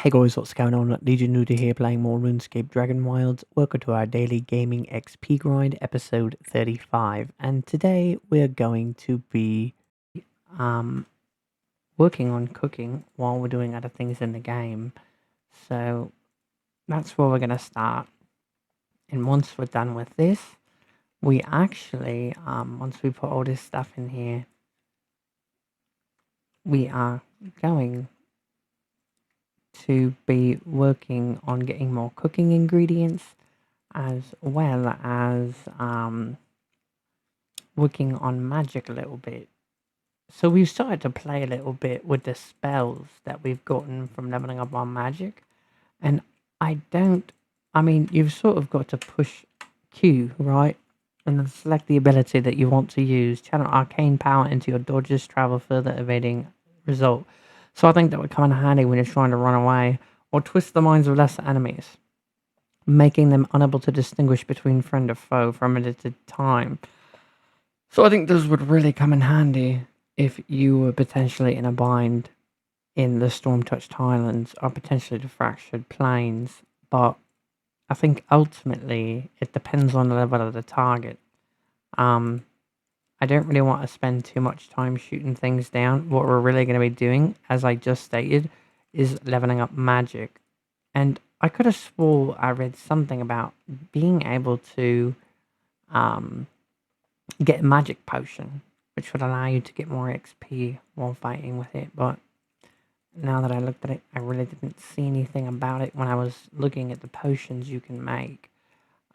Hey guys, what's going on? Legion Nuda here playing more RuneScape Dragonwilds. Welcome to our daily gaming XP grind, episode 35. And today we're going to be um, working on cooking while we're doing other things in the game. So that's where we're going to start. And once we're done with this, we actually, once we put all this stuff in here, we are going to be working on getting more cooking ingredients, as well as working on magic a little bit. So we've started to play a little bit with the spells that we've gotten from leveling up our magic. And I mean, you've sort of got to push Q, right? And then select the ability that you want to use. Channel arcane power into your dodges, travel further, evading result. So I think that would come in handy when you're trying to run away, or twist the minds of lesser enemies, making them unable to distinguish between friend or foe for a limited time. So I think those would really come in handy if you were potentially in a bind in the Storm-touched Highlands or potentially the Fractured Plains. But I think ultimately it depends on the level of the target. I don't really want to spend too much time shooting things down. What we're really going to be doing, as I just stated, is leveling up magic. And I could have swore I read something about being able to get a magic potion, which would allow you to get more XP while fighting with it. But now that I looked at it, I really didn't see anything about it when I was looking at the potions you can make.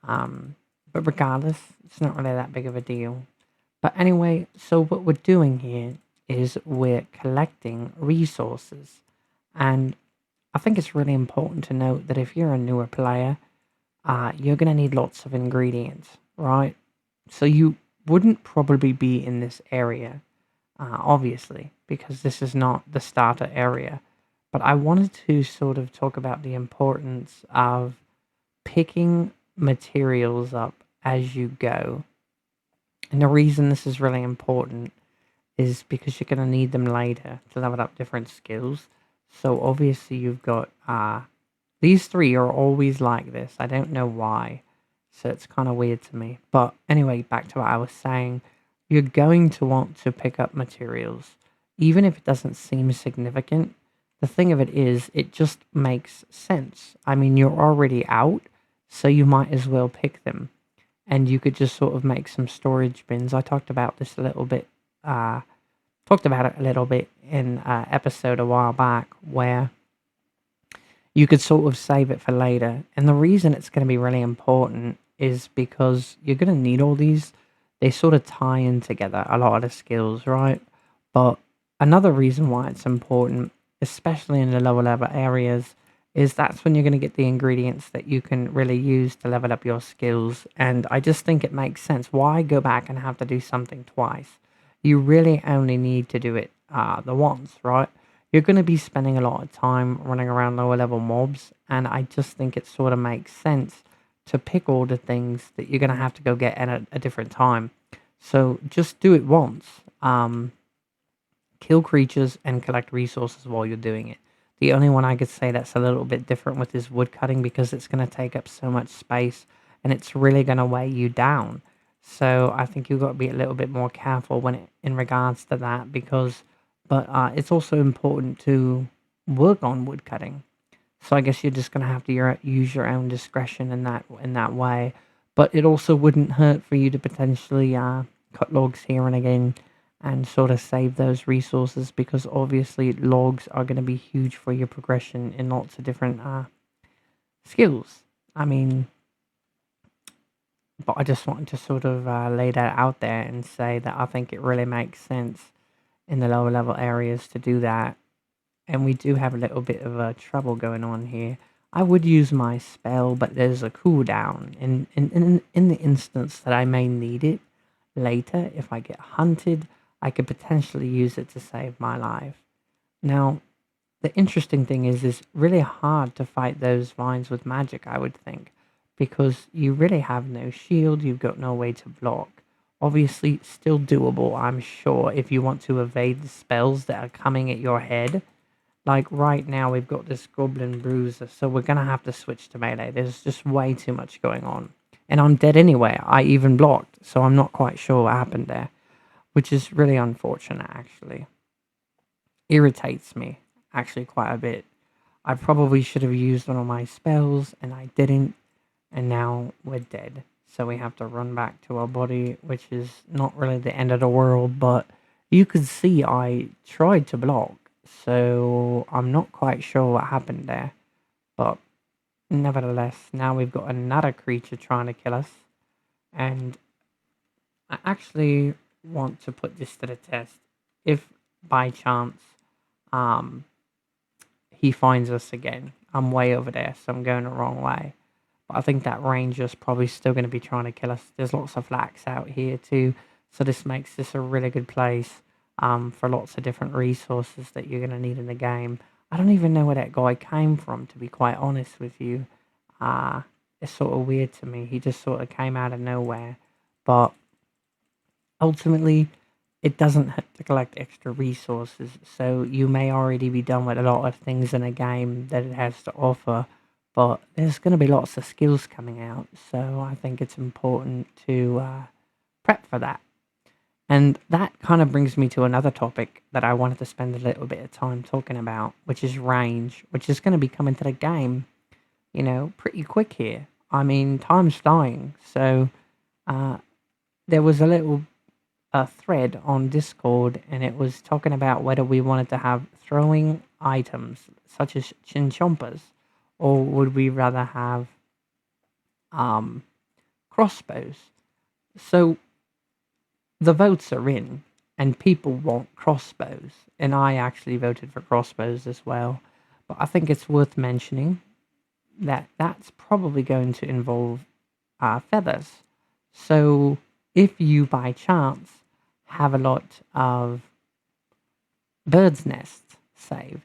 But regardless, it's not really that big of a deal. But anyway, so what we're doing here is we're collecting resources. And I think it's really important to note that if you're a newer player, you're going to need lots of ingredients, right? So you wouldn't probably be in this area, obviously, because this is not the starter area. But I wanted to sort of talk about the importance of picking materials up as you go. And the reason this is really important is because you're going to need them later to level up different skills. So obviously you've got, these three are always like this. I don't know why. So it's kind of weird to me. But anyway, back to what I was saying. You're going to want to pick up materials. Even if it doesn't seem significant, the thing of it is, it just makes sense. I mean, you're already out, so you might as well pick them. And you could just sort of make some storage bins. I talked about this a little bit, in an episode a while back, where you could sort of save it for later. And the reason it's going to be really important is because you're going to need all these. They sort of tie in together, a lot of the skills, right? But another reason why it's important, especially in the lower level areas, is that's when you're going to get the ingredients that you can really use to level up your skills. And I just think it makes sense. Why go back and have to do something twice? You really only need to do it the once, right? You're going to be spending a lot of time running around lower level mobs, and I just think it sort of makes sense to pick all the things that you're going to have to go get at a different time. So just do it once. Kill creatures and collect resources while you're doing it. The only one I could say that's a little bit different with is wood cutting, because it's going to take up so much space and it's really going to weigh you down. So I think you've got to be a little bit more careful in regards to that, but it's also important to work on wood cutting. So I guess you're just going to have to use your own discretion in that way. But it also wouldn't hurt for you to potentially cut logs here and again and sort of save those resources, because obviously logs are going to be huge for your progression in lots of different skills. I mean, but I just wanted to sort of lay that out there and say that I think it really makes sense in the lower level areas to do that. And we do have a little bit of trouble going on here. I would use my spell, but there's a cooldown in the instance that I may need it later. If I get hunted, I could potentially use it to save my life. Now, the interesting thing is it's really hard to fight those vines with magic, I would think, because you really have no shield, you've got no way to block. Obviously, still doable, I'm sure, if you want to evade the spells that are coming at your head. Like right now, we've got this Goblin Bruiser, so we're gonna have to switch to melee. There's just way too much going on. And I'm dead anyway. I even blocked, so I'm not quite sure what happened there, which is really unfortunate, actually. Irritates me, actually, quite a bit. I probably should have used one of my spells, and I didn't, and now we're dead. So we have to run back to our body, which is not really the end of the world, but you could see I tried to block, so I'm not quite sure what happened there. But nevertheless, now we've got another creature trying to kill us, and I actually want to put this to the test. If by chance um, he finds us again, I'm way over there, so I'm going the wrong way. But I think that ranger's probably still going to be trying to kill us. There's lots of lax out here too, so this makes this a really good place for lots of different resources that you're going to need in the game. I don't even know where that guy came from, to be quite honest with you. It's sort of weird to me. He just sort of came out of nowhere. But ultimately, it doesn't have to collect extra resources, so you may already be done with a lot of things in a game that it has to offer, but there's going to be lots of skills coming out, so I think it's important to prep for that. And that kind of brings me to another topic that I wanted to spend a little bit of time talking about, which is range, which is going to be coming to the game, pretty quick here. I mean, time's flying, so there was a thread on Discord, and it was talking about whether we wanted to have throwing items such as chinchompas, or would we rather have crossbows. So the votes are in, and people want crossbows, and I actually voted for crossbows as well. But I think it's worth mentioning that that's probably going to involve feathers. So if you by chance have a lot of birds' nests saved,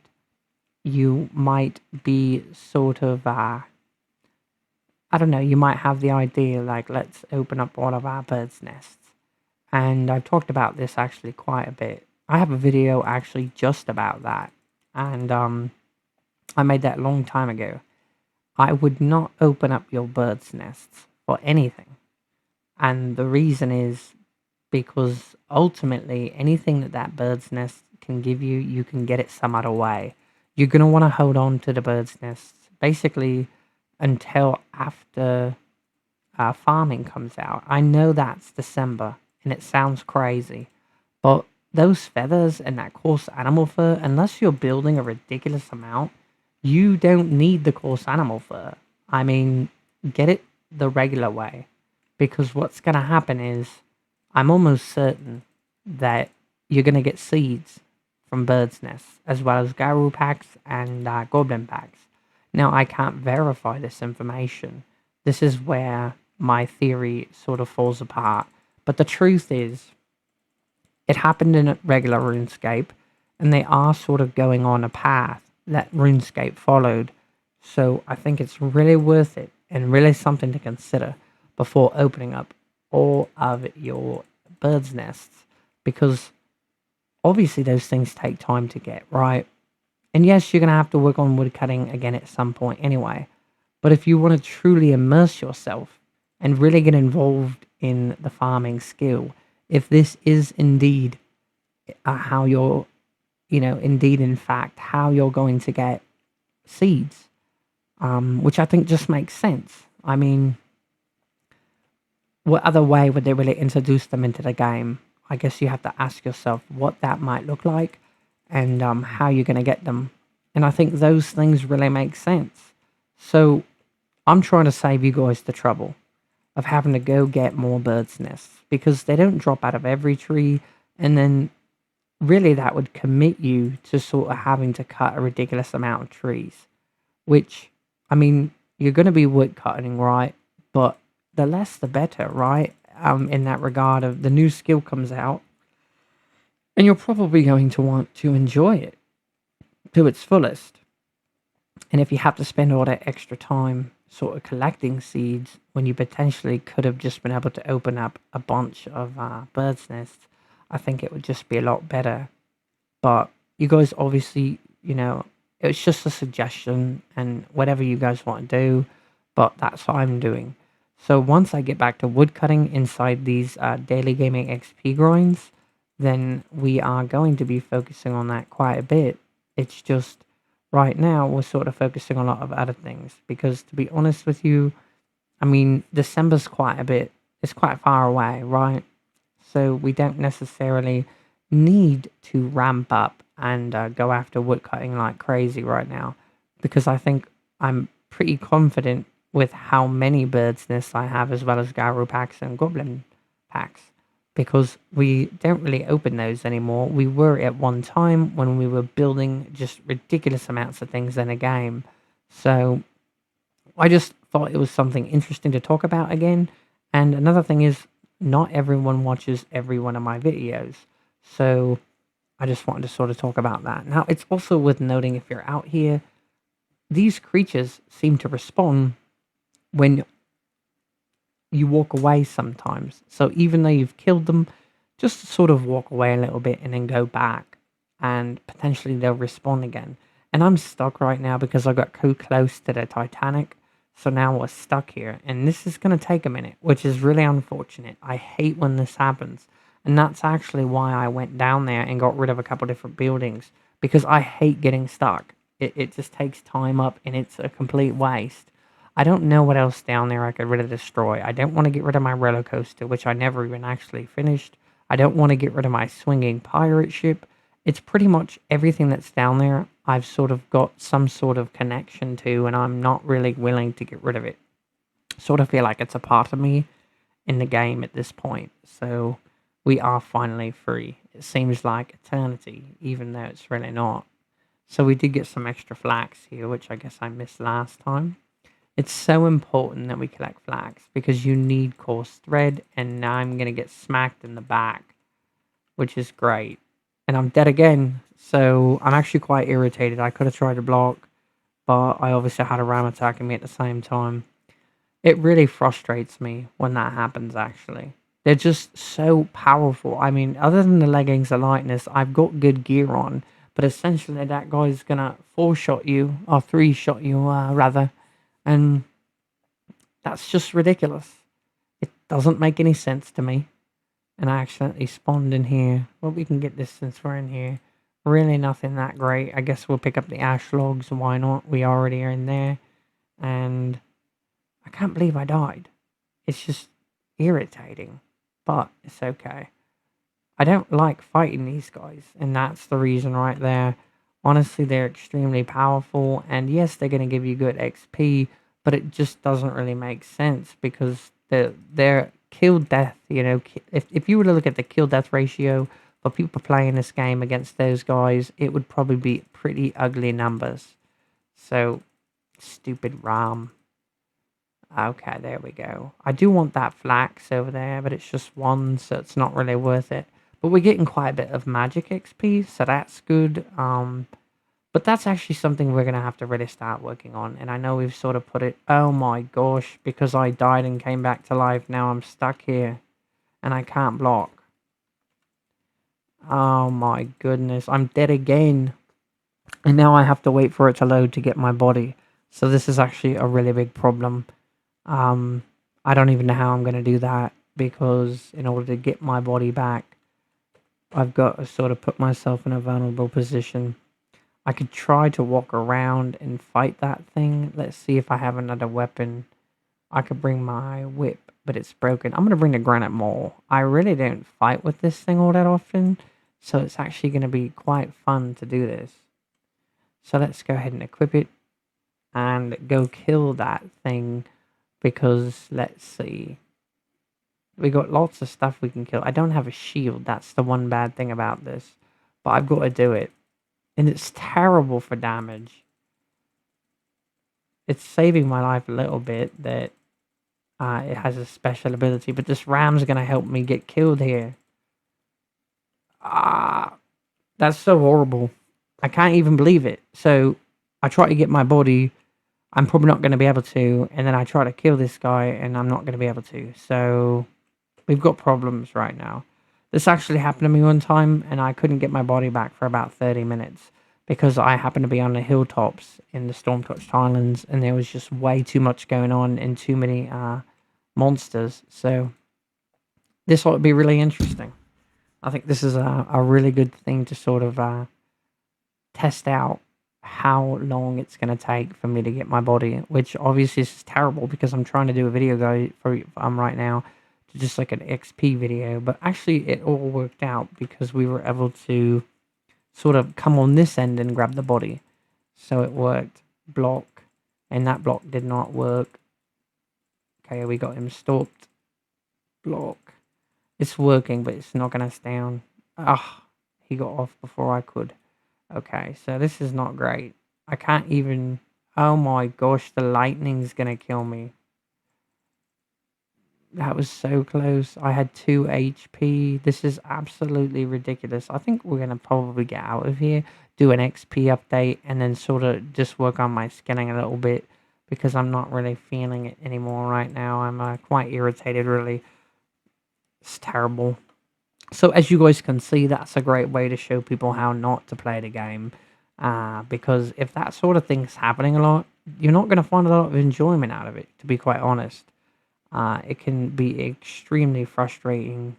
you might be sort of, I don't know, you might have the idea like, let's open up all of our birds' nests. And I've talked about this actually quite a bit. I have a video actually just about that. And I made that a long time ago. I would not open up your birds' nests for anything. And the reason is because ultimately anything that bird's nest can give you, you can get it some other way. You're going to want to hold on to the bird's nests basically until after farming comes out. I know that's December and it sounds crazy, but those feathers and that coarse animal fur, unless you're building a ridiculous amount, you don't need the coarse animal fur. I mean, get it the regular way, because what's going to happen is I'm almost certain that you're going to get seeds from birds' nests, as well as Garou packs and Goblin packs. Now, I can't verify this information. This is where my theory sort of falls apart. But the truth is, it happened in a regular RuneScape, and they are sort of going on a path that RuneScape followed. So I think it's really worth it and really something to consider before opening up all of your birds' nests, because obviously those things take time to get, right? And yes, you're going to have to work on wood cutting again at some point anyway. But if you want to truly immerse yourself and really get involved in the farming skill, if this is indeed how you're, indeed in fact, how you're going to get seeds, which I think just makes sense. I mean, what other way would they really introduce them into the game? I guess you have to ask yourself what that might look like and how you're going to get them. And I think those things really make sense. So I'm trying to save you guys the trouble of having to go get more birds' nests, because they don't drop out of every tree. And then really that would commit you to sort of having to cut a ridiculous amount of trees, which, I mean, you're going to be wood cutting, right? But the less the better, right? In that regard, of the new skill comes out, and you're probably going to want to enjoy it to its fullest. And if you have to spend all that extra time sort of collecting seeds when you potentially could have just been able to open up a bunch of birds' nests, I think it would just be a lot better. But you guys obviously you know, it's just a suggestion and whatever you guys want to do, but that's what I'm doing. So once I get back to woodcutting inside these daily gaming XP grinds, then we are going to be focusing on that quite a bit. It's just right now we're sort of focusing on a lot of other things because, to be honest with you, I mean, December's quite a bit, it's quite far away, right? So we don't necessarily need to ramp up and go after woodcutting like crazy right now because I think I'm pretty confident with how many birds nests I have as well as Garu packs and Goblin packs because we don't really open those anymore. We were at one time when we were building just ridiculous amounts of things in a game. So I just thought it was something interesting to talk about again. And another thing is, not everyone watches every one of my videos. So I just wanted to sort of talk about that. Now, it's also worth noting if you're out here, these creatures seem to respond when you walk away sometimes. So even though you've killed them, just sort of walk away a little bit and then go back and potentially they'll respawn again. And I'm stuck right now because I got too close to the Titanic. So now we're stuck here and this is going to take a minute, which is really unfortunate. I hate when this happens. And that's actually why I went down there and got rid of a couple different buildings because I hate getting stuck. It just takes time up and it's a complete waste. I don't know what else down there I could really destroy. I don't want to get rid of my roller coaster, which I never even actually finished. I don't want to get rid of my swinging pirate ship. It's pretty much everything that's down there I've sort of got some sort of connection to, and I'm not really willing to get rid of it. Sort of feel like it's a part of me in the game at this point. So we are finally free. It seems like eternity, even though it's really not. So we did get some extra flax here, which I guess I missed last time. It's so important that we collect flax because you need coarse thread, and now I'm going to get smacked in the back, which is great. And I'm dead again, so I'm actually quite irritated. I could have tried to block, but I obviously had a ram attacking me at the same time. It really frustrates me when that happens, actually. They're just so powerful. I mean, other than the leggings of lightness, I've got good gear on, but essentially that guy's going to 4-shot you, or 3-shot you, rather. And that's just ridiculous. It doesn't make any sense to me. And I accidentally spawned in here. Well, we can get this since we're in here. Really nothing that great. I guess we'll pick up the ash logs. Why not? We already are in there. And I can't believe I died. It's just irritating. But it's okay. I don't like fighting these guys. And that's the reason right there. Honestly, they're extremely powerful, and yes, they're going to give you good XP, but it just doesn't really make sense because their kill death, you know, if you were to look at the kill death ratio for people playing this game against those guys, it would probably be pretty ugly numbers. So, stupid RAM. Okay, there we go. I do want that flax over there, but it's just one, so it's not really worth it. But we're getting quite a bit of magic XP, so that's good. But that's actually something we're going to have to really start working on. And I know we've sort of put it... Oh my gosh, because I died and came back to life, now I'm stuck here. And I can't block. Oh my goodness, I'm dead again. And now I have to wait for it to load to get my body. So this is actually a really big problem. I don't even know how I'm going to do that. Because in order to get my body back, I've got to sort of put myself in a vulnerable position. I could try to walk around and fight that thing. Let's see if I have another weapon. I could bring my whip, but it's broken. I'm going to bring the granite maul. I really don't fight with this thing all that often, so it's actually going to be quite fun to do this. So let's go ahead and equip it and go kill that thing because, let's see. We got lots of stuff we can kill. I don't have a shield. That's the one bad thing about this. But I've got to do it. And it's terrible for damage. It's saving my life a little bit that it has a special ability. But this ram's going to help me get killed here. That's so horrible. I can't even believe it. So I try to get my body. I'm probably not going to be able to. And then I try to kill this guy and I'm not going to be able to. So... we've got problems right now. This actually happened to me one time, and I couldn't get my body back for about 30 minutes. because I happened to be on the hilltops in the Storm-Touched Islands, and there was just way too much going on and too many monsters. So this ought to be really interesting. I think this is a really good thing to sort of test out how long it's going to take for me to get my body, which obviously is terrible because I'm trying to do a video guide for right now to just like an XP video, but actually it all worked out because we were able to sort of come on this end and grab the body. So it worked. Block, and that block did not work. Okay, we got him stalked. Block. It's working, but it's knocking us down. Ah, he got off before I could. Okay, so this is not great. I can't even... Oh my gosh, the lightning's gonna kill me. That was so close. I had 2 HP. This is absolutely ridiculous. I think we're gonna probably get out of here, do an XP update, and then sort of just work on my skinning a little bit because I'm not really feeling it anymore right now. I'm quite irritated, really. It's terrible. So as you guys can see, that's a great way to show people how not to play the game. Because if that sort of thing's happening a lot, you're not going to find a lot of enjoyment out of it, to be quite honest. It can be extremely frustrating.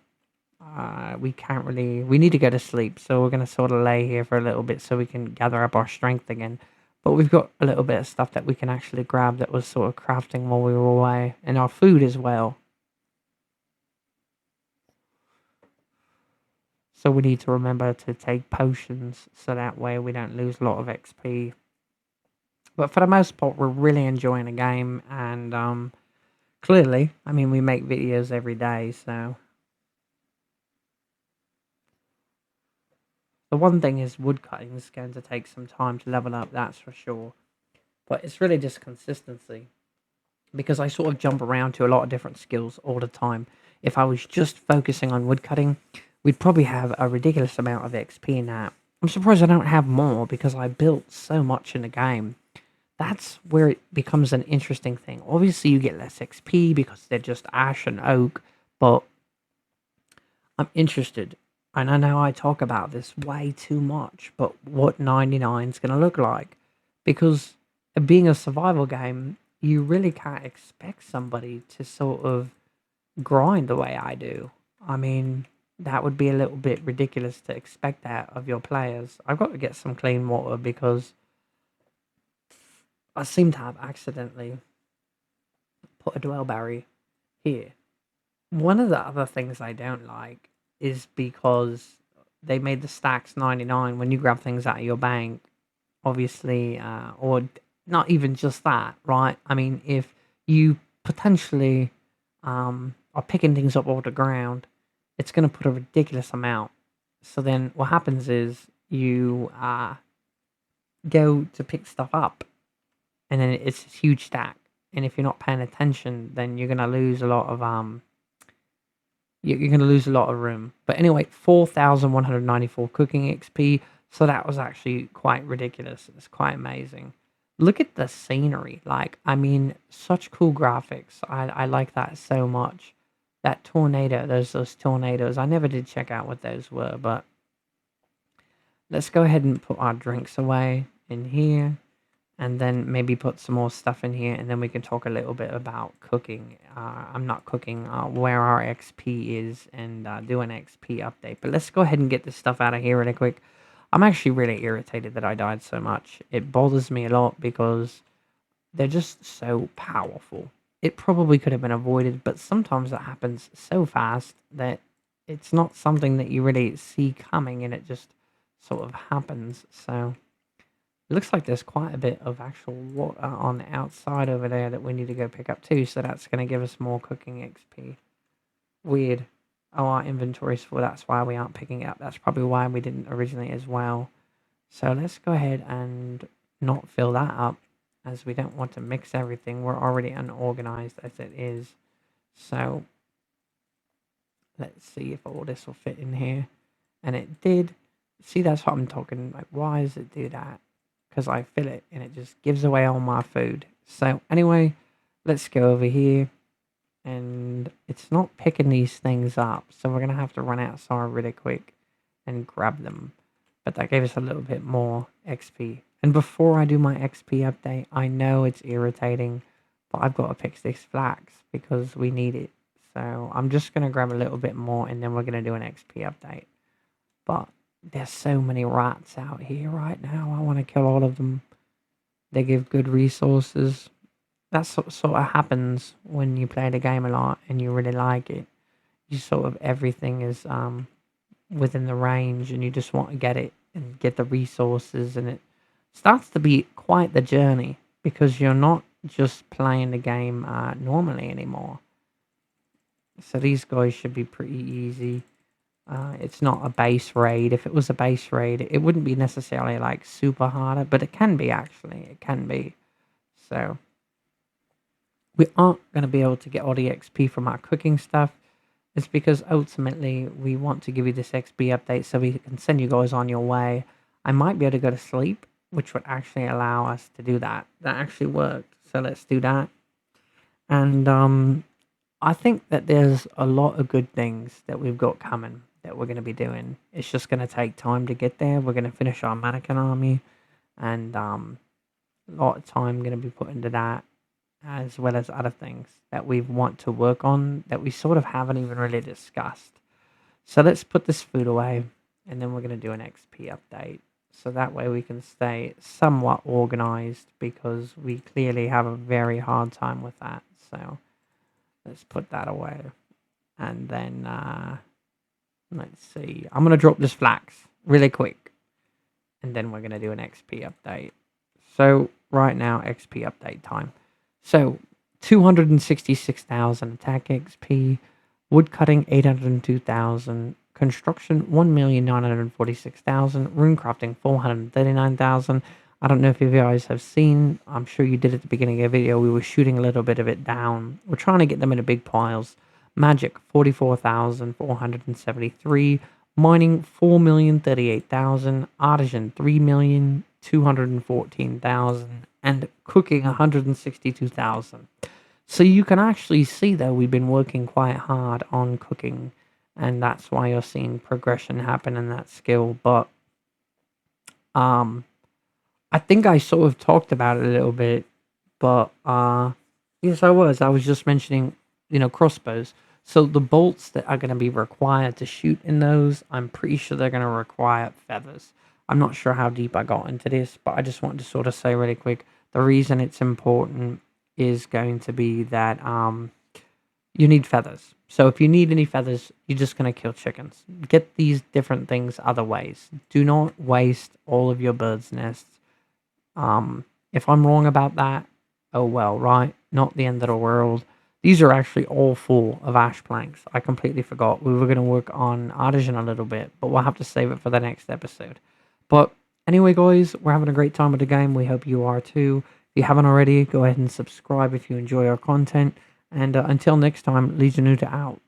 We need to go to sleep, so we're going to sort of lay here for a little bit so we can gather up our strength again. But we've got a little bit of stuff that we can actually grab that was sort of crafting while we were away, and our food as well. So we need to remember to take potions so that way we don't lose a lot of XP. But for the most part, we're really enjoying the game, and clearly, I mean, we make videos every day, so... The one thing is woodcutting is going to take some time to level up, that's for sure. But it's really just consistency. Because I sort of jump around to a lot of different skills all the time. If I was just focusing on woodcutting, we'd probably have a ridiculous amount of XP in that. I'm surprised I don't have more because I built so much in the game. That's where it becomes an interesting thing. Obviously, you get less XP because they're just ash and oak, but I'm interested. And I know I talk about this way too much, but what 99 is going to look like. Because being a survival game, you really can't expect somebody to sort of grind the way I do. I mean, that would be a little bit ridiculous to expect that of your players. I've got to get some clean water because I seem to have accidentally put a dwellberry here. One of the other things I don't like is because they made the stacks 99 when you grab things out of your bank, obviously, or not even just that, right? I mean, if you potentially are picking things up off the ground, it's going to put a ridiculous amount. So then what happens is you go to pick stuff up, and then it's this huge stack. And if you're not paying attention, then you're going to lose a lot of you're going to lose a lot of room. But anyway, 4,194 cooking XP. So that was actually quite ridiculous. It's quite amazing. Look at the scenery. Like, I mean, such cool graphics. I like that so much. That tornado, those tornadoes. I never did check out what those were, but let's go ahead and put our drinks away in here. And then maybe put some more stuff in here, and then we can talk a little bit about cooking. I'm not cooking, where our XP is, and do an XP update. But let's go ahead and get this stuff out of here really quick. I'm actually really irritated that I died so much. It bothers me a lot because they're just so powerful. It probably could have been avoided, but sometimes it happens so fast that it's not something that you really see coming, and it just sort of happens. So... it looks like there's quite a bit of actual water on the outside over there that we need to go pick up too, so that's going to give us more cooking XP. Weird. Oh, our inventory's full, that's why we aren't picking it up. That's probably why we didn't originally as well. So let's go ahead and not fill that up, as we don't want to mix everything. We're already unorganized as it is. So let's see if all this will fit in here. And it did. See, that's what I'm talking about. Why does it do that? Because I fill it and it just gives away all my food. So anyway, let's go over here, and it's not picking these things up, so we're gonna have to run outside really quick and grab them. but that gave us a little bit more XP. And before I do my XP update, I know it's irritating, but I've got to pick this flax because we need it. So I'm just going to grab a little bit more and then we're going to do an XP update. But there's so many rats out here right now. I want to kill all of them. They give good resources. That's sort of happens when you play the game a lot and you really like it. You sort of, everything is within the range and you just want to get it and get the resources, and it starts to be quite the journey because you're not just playing the game normally anymore. So these guys should be pretty easy. It's not a base raid. If it was a base raid, it wouldn't be necessarily like super harder, but it can be actually. It can be. So we aren't going to be able to get all the XP from our cooking stuff. It's because ultimately we want to give you this XP update so we can send you guys on your way. I might be able to go to sleep, which would actually allow us to do that. That actually worked. So let's do that. And I think that there's a lot of good things that we've got coming that we're going to be doing. It's just going to take time to get there. We're going to finish our mannequin army, and a lot of time going to be put into that, as well as other things that we want to work on that we sort of haven't even really discussed. So let's put this food away, and then we're going to do an XP update. So that way we can stay somewhat organized, because we clearly have a very hard time with that. So let's put that away. And then, let's see. I'm going to drop this flax really quick. And then we're going to do an XP update. So right now, XP update time. So 266,000 attack XP. Wood cutting 802,000. Construction 1,946,000. Rune crafting 439,000. I don't know if you guys have seen, I'm sure you did at the beginning of the video, we were shooting a little bit of it down. We're trying to get them into big piles. Magic 44,473. Mining 4,038,000. Artisan 3,214,000. And cooking 162,000. So you can actually see though we've been working quite hard on cooking, and that's why you're seeing progression happen in that skill. But I think I sort of talked about it a little bit, but yes, I was just mentioning, crossbows. So the bolts that are going to be required to shoot in those, I'm pretty sure they're going to require feathers. I'm not sure how deep I got into this, but I just wanted to sort of say really quick, the reason it's important is going to be that you need feathers. So if you need any feathers, you're just going to kill chickens. Get these different things other ways. Do not waste all of your birds' nests. If I'm wrong about that, oh well, right? Not the end of the world. These are actually all full of ash planks. I completely forgot. We were going to work on artisan a little bit, but we'll have to save it for the next episode. But anyway, guys, we're having a great time with the game. We hope you are too. If you haven't already, go ahead and subscribe if you enjoy our content. And until next time, Legionuta out.